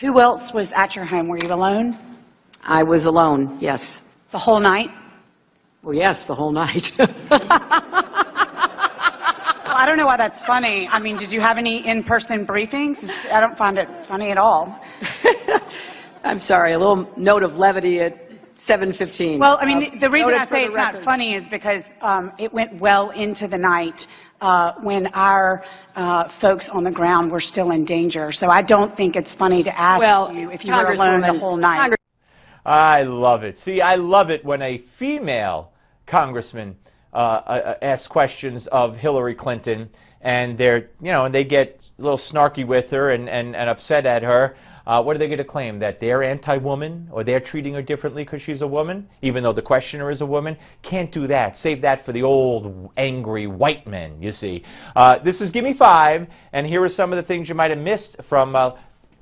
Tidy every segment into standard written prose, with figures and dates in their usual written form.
Who else was at your home? Were you alone? I was alone, yes. The whole night? Well, yes, the whole night. Well, I don't know why that's funny. I mean, did you have any in-person briefings? I don't find it funny at all. I'm sorry, a little note of levity at 7:15. Well, I mean, the reason I say it's record. not funny is because it went well into the night when our folks on the ground were still in danger. So I don't think it's funny to ask you if you were alone the whole night. I love it. See, I love it when a female congressman asks questions of Hillary Clinton, and they're, and they get a little snarky with her and upset at her. What are they going to claim? That they're anti-woman, or they're treating her differently because she's a woman, even though the questioner is a woman? Can't do that. Save that for the old, angry white men, you see. This is Gimme 5, and here are some of the things you might have missed from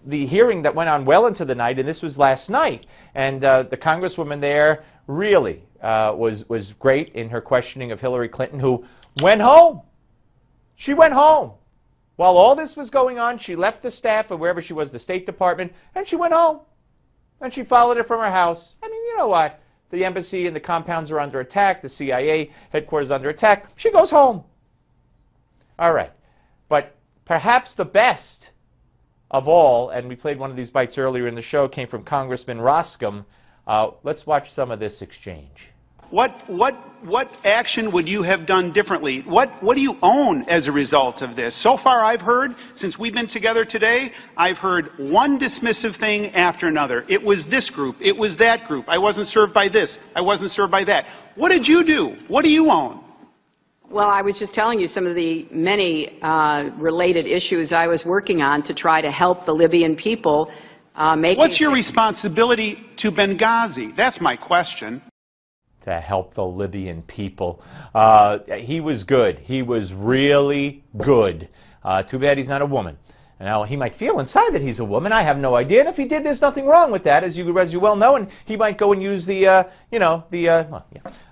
the hearing that went on well into the night, and this was last night. And the congresswoman there really was great in her questioning of Hillary Clinton, who went home. She went home. While all this was going on, she left the staff or wherever she was, the State Department, and she went home. And she followed it from her house. I mean, you know what? The embassy and the compounds are under attack. The CIA headquarters under attack. She goes home. All right. But perhaps the best of all, and we played one of these bites earlier in the show, came from Congressman Roscom. Let's watch some of this exchange. What action would you have done differently? What do you own as a result of this? So far I've heard, since we've been together today, I've heard one dismissive thing after another. It was this group. It was that group. I wasn't served by this. I wasn't served by that. What did you do? What do you own? Well, I was just telling you some of the many related issues I was working on to try to help the Libyan people make... What's your responsibility to Benghazi? That's my question. To help the Libyan people. He was good. He was really good. Too bad he's not a woman. Now, he might feel inside that he's a woman. I have no idea. And if he did, there's nothing wrong with that, as you well know. And he might go and use the, well, yeah.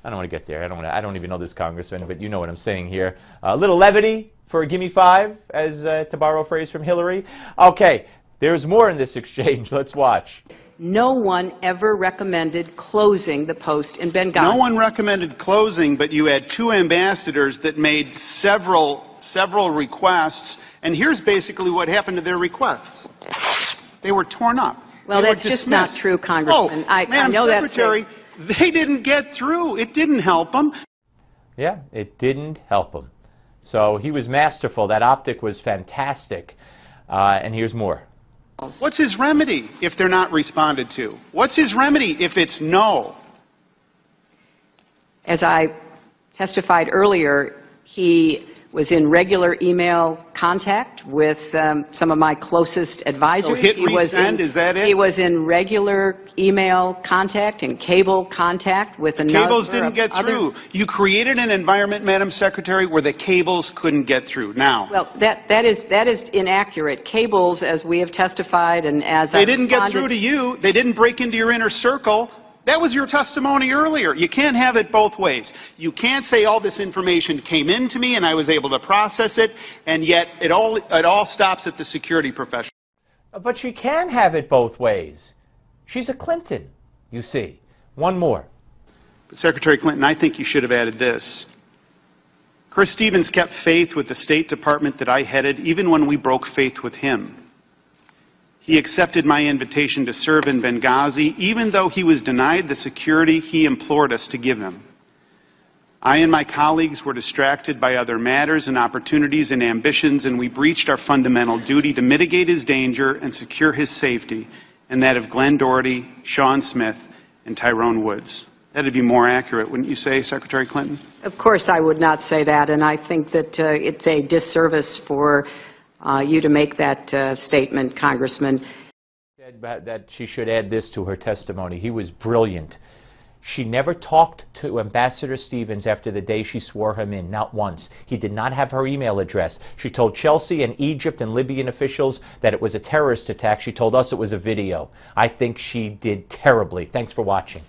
I don't want to get there. I don't even know this congressman, but you know what I'm saying here. A little levity for a Gimme 5, as to borrow a phrase from Hillary. Okay, there's more in this exchange. Let's watch. No one ever recommended closing the post in Benghazi. No one recommended closing, but you had two ambassadors that made several requests, and here's basically what happened to their requests. They were torn up. Well, that's just not true, Congressman. Oh, Madam Secretary, they didn't get through. It didn't help them. Yeah, it didn't help him. So he was masterful. That optic was fantastic. And here's more. What's his remedy if they're not responded to? What's his remedy if it's no? As I testified earlier, he was in regular email contact with some of my closest advisors. So hit resend, is that it? He was in regular email contact and cable contact with a number of cables didn't get through. You created an environment, Madam Secretary, where the cables couldn't get through. Now, well, that is inaccurate. Cables, as we have testified, and as they didn't get through to you. They didn't break into your inner circle. That was your testimony earlier. You can't have it both ways. You can't say all this information came into me and I was able to process it, and yet it all stops at the security professional. But she can have it both ways. She's a Clinton, you see. One more. But Secretary Clinton, I think you should have added this. Chris Stevens kept faith with the State Department that I headed, even when we broke faith with him. He accepted my invitation to serve in Benghazi, even though he was denied the security he implored us to give him. I and my colleagues were distracted by other matters and opportunities and ambitions, and we breached our fundamental duty to mitigate his danger and secure his safety, and that of Glenn Doherty, Sean Smith, and Tyrone Woods. That would be more accurate, wouldn't you say, Secretary Clinton? Of course I would not say that, and I think that it's a disservice for you to make that statement, Congressman. That she should add this to her testimony. He was brilliant. She never talked to Ambassador Stevens after the day she swore him in, not once. He did not have her email address. She told Chelsea and Egypt and Libyan officials that it was a terrorist attack. She told us it was a video. I think she did terribly. Thanks for watching.